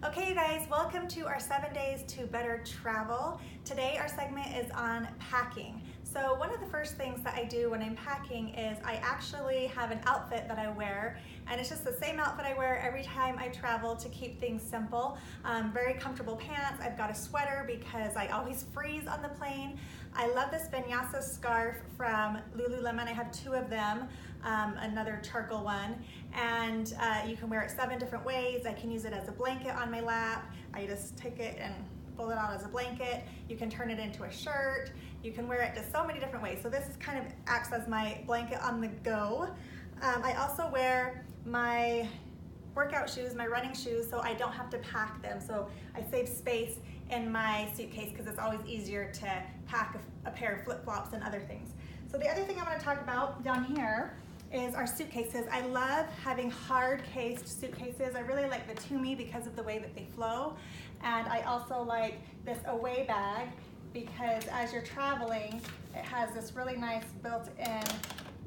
Okay, you guys, welcome to our 7 days to better travel. Today our segment is on packing. So one of the first things that I do when I'm packing is I actually have an outfit that I wear, and it's just the same outfit I wear every time I travel to keep things simple. Very comfortable pants. I've got a sweater because I always freeze on the plane. I love this vinyasa scarf from Lululemon. I have two of them, another charcoal one, and you can wear it 7 different ways. I can use it as a blanket on my lap. I just take it and pull it out as a blanket. You can turn it into a shirt. You can wear it just so many different ways. So this is kind of acts as my blanket on the go. I also wear my workout shoes, my running shoes, so I don't have to pack them. So I save space in my suitcase because it's always easier to pack a pair of flip-flops and other things. So the other thing I want to talk about down here is our suitcases. I love having hard-cased suitcases. I really like the Tumi because of the way that they flow. And I also like this Away bag because as you're traveling, it has this really nice built-in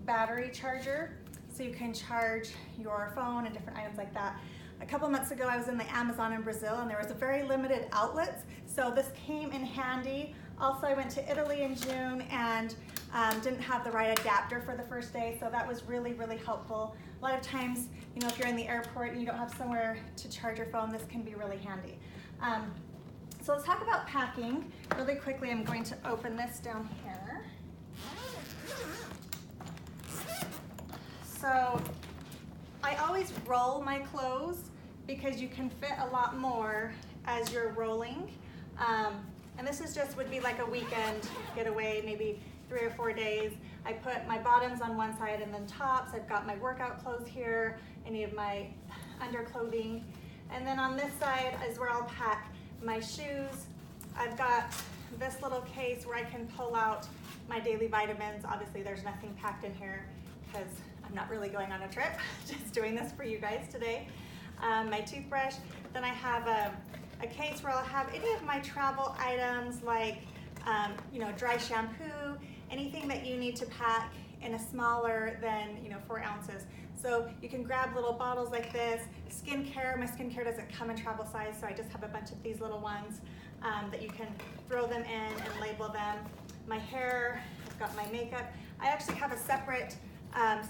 battery charger. So you can charge your phone and different items like that. A couple months ago, I was in the Amazon in Brazil and there was a very limited outlets. So this came in handy. Also, I went to Italy in June and didn't have the right adapter for the first day. So that was really, really helpful. A lot of times, if you're in the airport and you don't have somewhere to charge your phone, this can be really handy. So let's talk about packing. Really quickly, I'm going to open this down here. So I always roll my clothes because you can fit a lot more as you're rolling. And this would be like a weekend getaway, maybe 3 or 4 days. I put my bottoms on one side and then tops. I've got my workout clothes here, any of my underclothing. And then on this side is where I'll pack my shoes. I've got this little case where I can pull out my daily vitamins. Obviously there's nothing packed in here because I'm not really going on a trip, just doing this for you guys today. My toothbrush. Then I have a case where I'll have any of my travel items like dry shampoo, anything that you need to pack in a smaller than 4 ounces. So you can grab little bottles like this. Skincare, my skincare doesn't come in travel size, so I just have a bunch of these little ones that you can throw them in and label them. My hair, I've got my makeup. I actually have a separate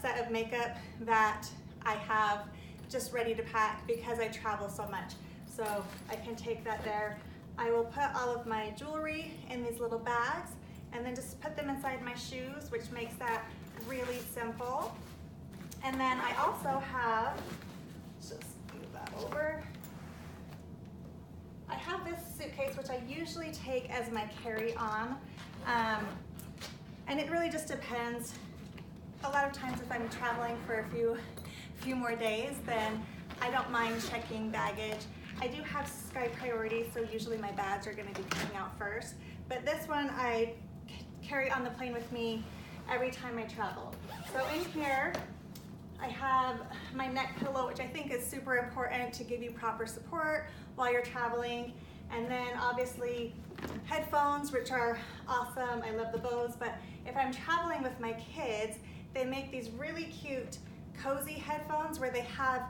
set of makeup that I have just ready to pack because I travel so much. So I can take that there. I will put all of my jewelry in these little bags and then just put them inside my shoes, which makes that really simple. And then I also have, just move that over. I have this suitcase, which I usually take as my carry-on. And it really just depends. A lot of times if I'm traveling for a few more days, then I don't mind checking baggage. I do have Sky Priority, so usually my bags are gonna be coming out first. But this one I carry on the plane with me every time I travel. So in here, I have my neck pillow, which I think is super important to give you proper support while you're traveling. And then obviously headphones, which are awesome. I love the Bose, but if I'm traveling with my kids, they make these really cute cozy headphones where they have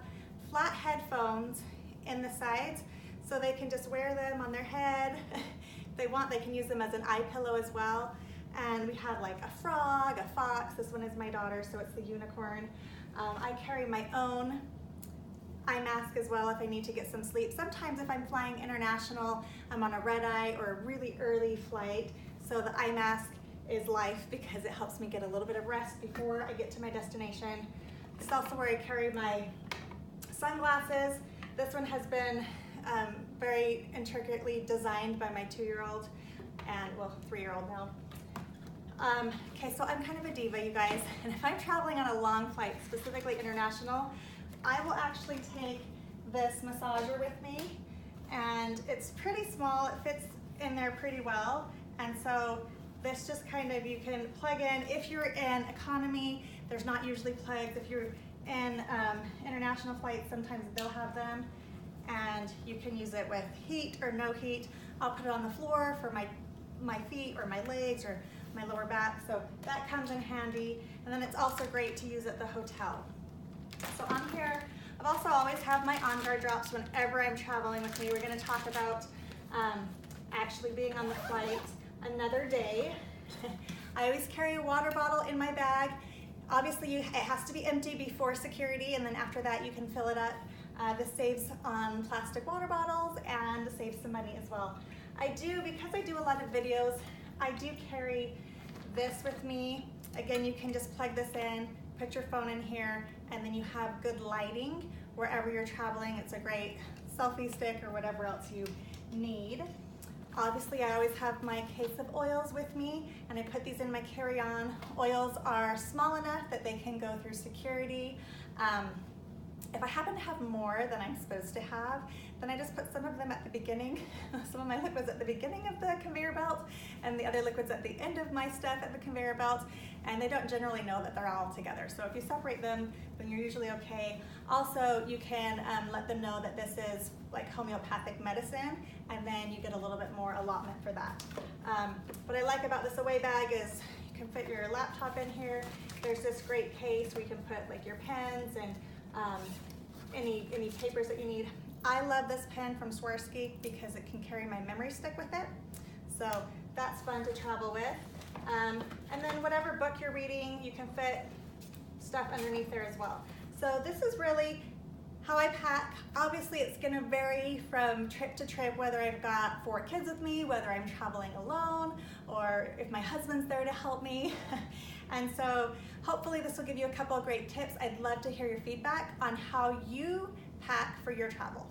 flat headphones in the sides so they can just wear them on their head. If they want, they can use them as an eye pillow as well. And we have like a frog, a fox. This one is my daughter, so it's the unicorn. I carry my own eye mask as well if I need to get some sleep. Sometimes if I'm flying international, I'm on a red eye or a really early flight, so the eye mask is life because it helps me get a little bit of rest before I get to my destination. This is also where I carry my sunglasses. This one has been very intricately designed by my 2-year-old and, well, 3-year-old now. Okay, so I'm kind of a diva, you guys, and if I'm traveling on a long flight, specifically international, I will actually take this massager with me, and it's pretty small. It fits in there pretty well, and so this just kind of, you can plug in. If you're in economy, there's not usually plugs. If you're in international flights, sometimes they'll have them, and you can use it with heat or no heat. I'll put it on the floor for my feet or my legs or my lower back, so that comes in handy. And then it's also great to use at the hotel. So on here, I've also always have my On Guard drops whenever I'm traveling with me. We're gonna talk about actually being on the flight another day. I always carry a water bottle in my bag. Obviously, it has to be empty before security, and then after that, you can fill it up. This saves on plastic water bottles and saves some money as well. Because I do a lot of videos, I do carry this with me. Again, you can just plug this in, put your phone in here, and then you have good lighting wherever you're traveling. It's a great selfie stick or whatever else you need. Obviously, I always have my case of oils with me, and I put these in my carry-on. Oils are small enough that they can go through security. If I happen to have more than I'm supposed to have, then I just put some of them at the beginning. Some of my liquids at the beginning of the conveyor belt, and the other liquids at the end of my stuff at the conveyor belt, and they don't generally know that they're all together. So if you separate them, then you're usually okay. Also, you can let them know that this is like homeopathic medicine, and then you get a little bit more allotment for that. What I like about this away bag is you can fit your laptop in here. There's this great case where you can put like your pens and any papers that you need. I love this pen from Swarovski because it can carry my memory stick with it. So that's fun to travel with. And then whatever book you're reading, you can fit stuff underneath there as well. So this is really how I pack. Obviously it's gonna vary from trip to trip, whether I've got 4 kids with me, whether I'm traveling alone, or if my husband's there to help me. And so hopefully this will give you a couple of great tips. I'd love to hear your feedback on how you pack for your travel.